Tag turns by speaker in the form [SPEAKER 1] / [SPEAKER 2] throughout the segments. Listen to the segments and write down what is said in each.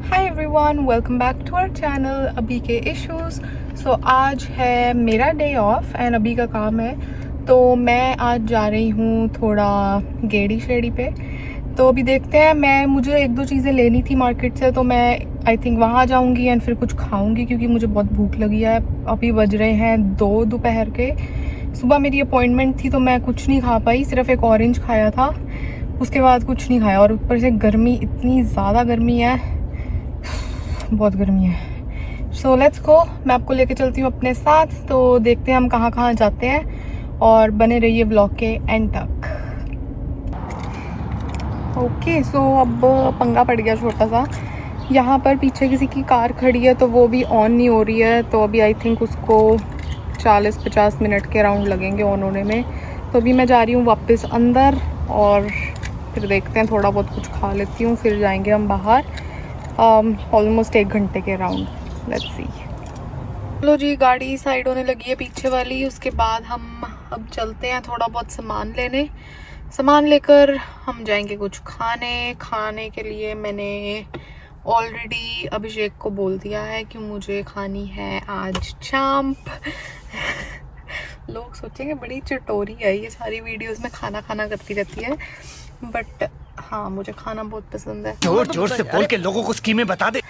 [SPEAKER 1] Hi everyone, welcome back to our channel अभी के issues. सो आज है मेरा डे ऑफ एंड अभी का काम है, तो मैं आज जा रही हूँ थोड़ा गेड़ी शेड़ी पे। तो अभी देखते हैं, मुझे एक दो चीज़ें लेनी थी मार्केट से, तो मैं आई थिंक वहाँ जाऊँगी एंड फिर कुछ खाऊँगी क्योंकि मुझे बहुत भूख लगी है। अभी बज रहे हैं 2 दोपहर के। सुबह मेरी अपॉइंटमेंट थी तो मैं कुछ नहीं खा पाई, सिर्फ एक ऑरेंज खाया था, उसके बाद कुछ नहीं खाया। और ऊपर से गर्मी, इतनी ज़्यादा गर्मी है, बहुत गर्मी है। सो लेट्स गो, मैं आपको लेके चलती हूँ अपने साथ। तो देखते हैं हम कहाँ कहाँ जाते हैं और बने रहिए ब्लॉग के एंड तक। ओके, सो अब पंगा पड़ गया छोटा सा। यहाँ पर पीछे किसी की कार खड़ी है तो वो भी ऑन नहीं हो रही है, तो अभी आई थिंक उसको 40-50 मिनट के राउंड लगेंगे ऑन होने में। तो अभी मैं जा रही हूँ वापस अंदर और फिर देखते हैं, थोड़ा बहुत कुछ खा लेती हूँ, फिर जाएंगे हम बाहर। ऑलमोस्ट 1 घंटे के राउंड। Let's see. चलो जी, गाड़ी साइड होने लगी है पीछे वाली। उसके बाद हम अब चलते हैं थोड़ा बहुत सामान लेने। सामान लेकर हम जाएंगे कुछ खाने के लिए मैंने ऑलरेडी अभिषेक को बोल दिया है कि मुझे खानी है आज चांप। लोग सोचेंगे बड़ी चटोरी है, ये सारी वीडियोस में खाना करती रहती है, बट हाँ, मुझे खाना बहुत पसंद है।
[SPEAKER 2] जोर जोर से बोल के लोगों को स्कीमें बता दे।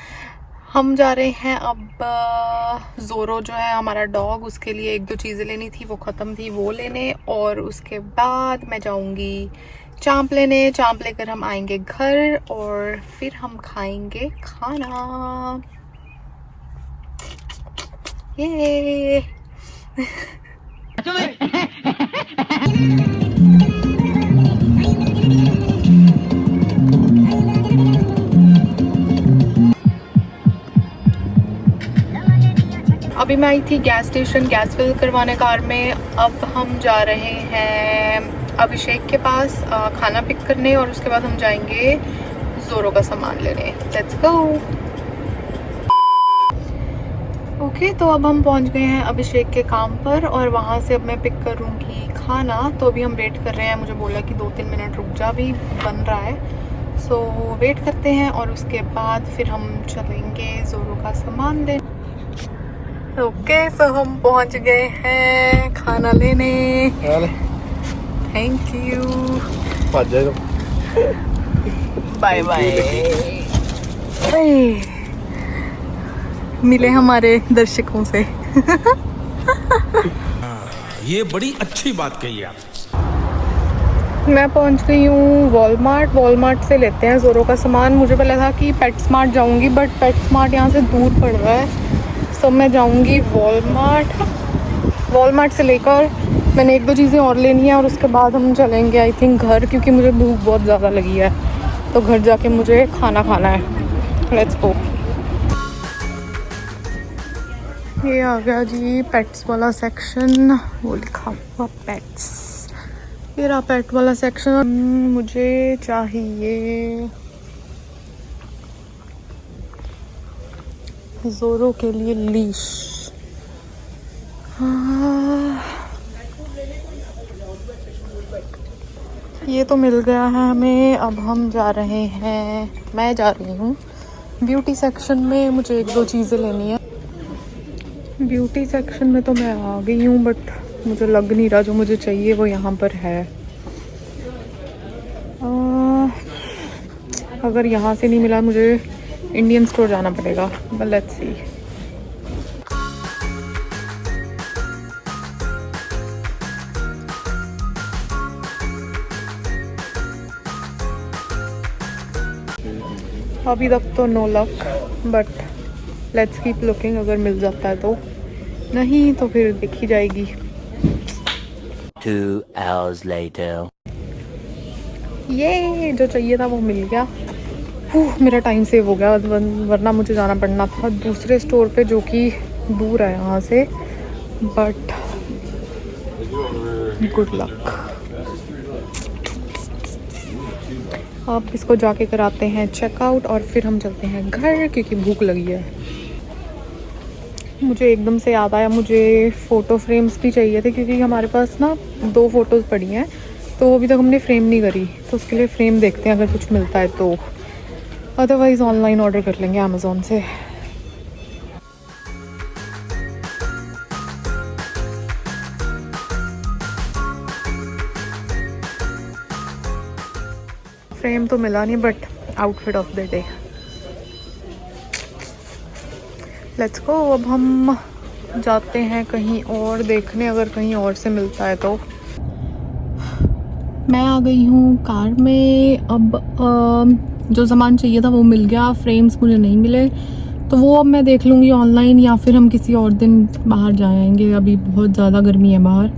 [SPEAKER 1] हम जा रहे हैं अब जोरो जो है हमारा डॉग, उसके लिए एक दो चीज़ें लेनी थी, वो ख़त्म थी, वो लेने। और उसके बाद मैं जाऊंगी चांप लेने। चांप लेकर हम आएंगे घर और फिर हम खाएंगे खाना। ये अभी मैं आई थी गैस स्टेशन गैस फिल करवाने कार में। अब हम जा रहे हैं अभिषेक के पास खाना पिक करने और उसके बाद हम जाएंगे जोरो का सामान लेने। Let's go. ओके, तो अब हम पहुंच गए हैं अभिषेक के काम पर और वहां से अब मैं पिक करूंगी खाना। तो अभी हम वेट कर रहे हैं, मुझे बोला कि 2-3 मिनट रुक जा, भी बन रहा है। सो वेट करते हैं और उसके बाद फिर हम चलेंगे जोरो का सामान लेने। ओके, सो हम पहुंच गए हैं खाना लेने। Thank you, bye bye. मिले हमारे दर्शकों से।
[SPEAKER 2] ये बड़ी अच्छी बात कही आप।
[SPEAKER 1] मैं पहुंच गई हूँ वॉलमार्ट से लेते हैं जोरो का सामान। मुझे पता था कि पेट स्मार्ट जाऊंगी, बट पेट स्मार्ट यहाँ से दूर पड़ रहा है, तो मैं जाऊंगी वॉलमार्ट से लेकर मैंने एक दो चीज़ें और लेनी है और उसके बाद हम चलेंगे आई थिंक घर, क्योंकि मुझे भूख बहुत ज़्यादा लगी है। तो घर जाके मुझे खाना है। Let's go. ये आ गया जी पेट्स वाला सेक्शन, वो लिखा हुआ पेट्स। ये रहा पेट वाला सेक्शन। मुझे चाहिए जोरो के लिए लीश। ये तो मिल गया है हमें। अब हम जा रहे हैं, मैं जा रही हूँ ब्यूटी सेक्शन में। मुझे एक दो चीज़ें लेनी है। ब्यूटी सेक्शन में तो मैं आ गई हूँ, बट मुझे लग नहीं रहा जो मुझे चाहिए वो यहाँ पर है। अगर यहाँ से नहीं मिला, मुझे इंडियन स्टोर जाना पड़ेगा। But let's see. अभी तक तो no luck, but let's keep looking. अगर मिल जाता है तो, नहीं तो फिर देखी जाएगी।
[SPEAKER 3] 2 hours later.
[SPEAKER 1] ये जो चाहिए था वो मिल गया। मेरा टाइम सेव हो गया, वरना मुझे जाना पड़ना था दूसरे स्टोर पे जो कि दूर है यहाँ से। But good luck. अब इसको जाके कराते हैं चेकआउट और फिर हम चलते हैं घर, क्योंकि भूख लगी है। मुझे एकदम से याद आया, मुझे फ़ोटो फ्रेम्स भी चाहिए थे, क्योंकि हमारे पास ना 2 फ़ोटोज़ पड़ी हैं, तो अभी तक हमने फ्रेम नहीं करी। तो उसके लिए फ्रेम देखते हैं अगर कुछ मिलता है तो। अदरवाइज़ ऑनलाइन ऑर्डर कर लेंगे अमेज़ोन से। फ्रेम तो मिला नहीं but outfit of the day. Let's go. अब हम जाते हैं कहीं और देखने, अगर कहीं और से मिलता है तो। मैं आ गई हूँ कार में। अब जो सामान चाहिए था वो मिल गया, फ्रेम्स मुझे नहीं मिले तो वो अब मैं देख लूँगी ऑनलाइन या फिर हम किसी और दिन बाहर जाएंगे। अभी बहुत ज़्यादा गर्मी है बाहर,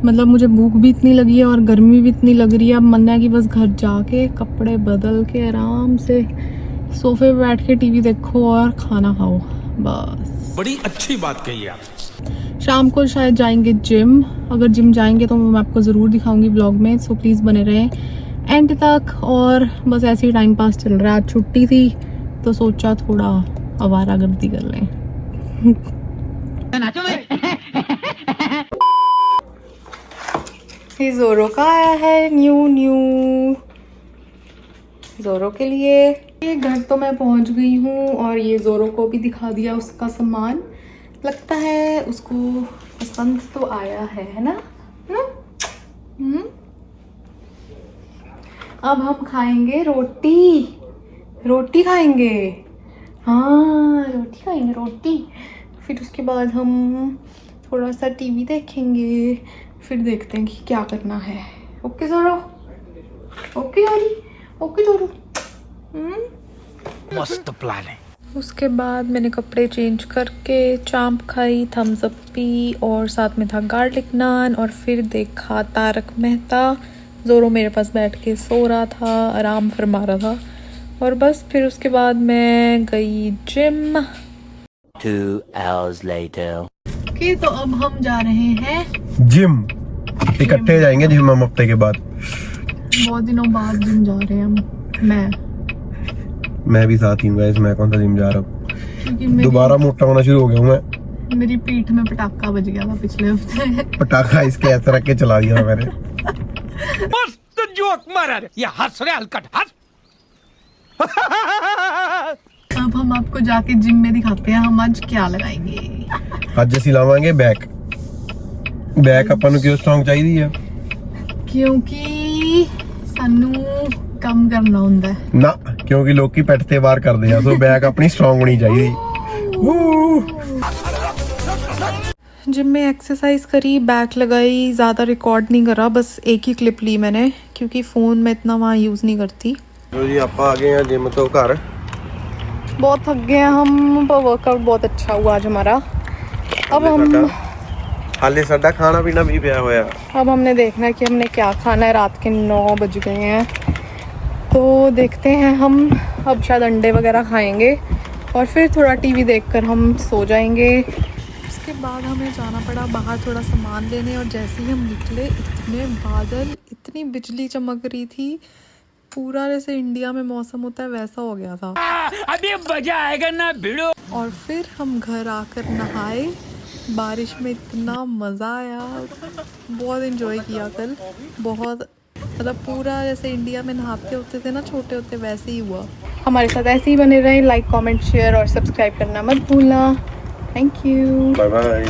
[SPEAKER 1] मतलब मुझे भूख भी इतनी लगी है और गर्मी भी इतनी लग रही है। अब मन है कि बस घर जाके कपड़े बदल के आराम से सोफे पे बैठ के टीवी देखो और खाना खाओ, बस।
[SPEAKER 2] बड़ी अच्छी बात कही आप।
[SPEAKER 1] शाम को शायद जाएंगे जिम। अगर जिम जाएंगे तो मैं आपको ज़रूर दिखाऊंगी व्लॉग में, सो प्लीज़ बने रहें एंड तक। और बस ऐसे ही टाइम पास चल रहा है। आज छुट्टी थी तो सोचा थोड़ा आवारागर्दी कर लें। ये जोरो का आया है न्यू जोरो के लिए। ये घर तो मैं पहुंच गई हूँ और ये जोरो को भी दिखा दिया उसका सामान। लगता है उसको पसंद तो आया है ना? अब हम खाएंगे रोटी खाएंगे। हाँ, रोटी खाएंगे, रोटी। फिर उसके बाद हम थोड़ा सा टीवी देखेंगे, फिर देखते हैं कि क्या करना है। ओके जोरो, ओके जोरी, ओके जोरो।
[SPEAKER 2] मस्त प्लान है।
[SPEAKER 1] उसके बाद मैंने कपड़े चेंज करके चांप खाई, थम्स अप पी और साथ में था गार्लिक नान। और फिर देखा तारक मेहता। जोरो मेरे पास बैठ के सो रहा था, आराम फरमा रहा था। और बस फिर उसके बाद मैं गई जिम।
[SPEAKER 3] 2 hours later.
[SPEAKER 1] ओके, तो अब हम जा रहे हैं
[SPEAKER 4] जिम। इकट्ठे जाएंगे जिम हम हफ्ते के बाद।
[SPEAKER 1] बहुत दिनों बाद जिम जा रहे हैं हम।
[SPEAKER 4] मैं भी साथ ही हूँ गाइस। मैं कौन सा जिम जा रहा हूँ,
[SPEAKER 1] क्योंकि
[SPEAKER 4] दोबारा मोटा होना शुरू हो गया हूँ मैं।
[SPEAKER 1] मेरी पीठ में पटाखा बज गया था पिछले हफ्ते।
[SPEAKER 4] पटाखा इसके ऐसे रख के चला दिया मैंने।
[SPEAKER 2] मस्त जोक मारा रे। ये हंस रहे हलकट हंस।
[SPEAKER 1] अब हम आपको जाके जिम में दिखाते हैं हम आज क्या लगाएंगे।
[SPEAKER 4] आज ਅਸੀਂ ਲਾਵਾਂਗੇ बैक ਆਪਾਂ ਨੂੰ ਕਿਉਂ ਸਟਰੋਂਗ ਚਾਹੀਦੀ ਆ?
[SPEAKER 1] ਕਿਉਂਕਿ ਸਾਨੂੰ ਕੰਮ ਕਰਨਾ ਹੁੰਦਾ ਹੈ
[SPEAKER 4] ਨਾ, ਕਿਉਂਕਿ ਲੋਕੀ ਪਿੱਠ ਤੇ ਵਾਰ ਕਰਦੇ ਆ, ਸੋ बैक ਆਪਣੀ ਸਟਰੋंग ਹੋਣੀ ਚਾਹੀਦੀ। जिम में एक्सरसाइज करी, बैक लगाई, ज़्यादा रिकॉर्ड नहीं करा, बस एक ही क्लिप ली मैंने क्योंकि फ़ोन में इतना वहाँ यूज़ नहीं करती। तो जी आप आ गए हैं जिम तो घर। बहुत थक गए हैं हम, पर वर्कआउट बहुत अच्छा हुआ आज हमारा। अब हम हाले साडा खाना पीना भी पिया हुआ। अब हमने देखना है कि हमने क्या खाना है। रात के 9 बज गए हैं तो देखते हैं हम। अब शायद अंडे वगैरह खाएंगे और फिर थोड़ा टीवी देखकर हम सो जाएंगे। उसके बाद हमें जाना पड़ा बाहर थोड़ा सामान लेने और जैसे ही हम निकले इतने बादल, इतनी बिजली चमक रही थी, पूरा जैसे इंडिया में मौसम होता है वैसा हो गया था।
[SPEAKER 2] अभी मजा आएगा ना भिड़ो।
[SPEAKER 1] और फिर हम घर आकर नहाए, बारिश में इतना मज़ा आया, बहुत एंजॉय किया कल। बहुत मतलब पूरा जैसे इंडिया में नहाते होते थे ना छोटे होते, वैसे ही हुआ। हमारे साथ ऐसे ही बने रहें। लाइक कमेंट शेयर और सब्सक्राइब करना मत भूलना। Thank you, bye bye.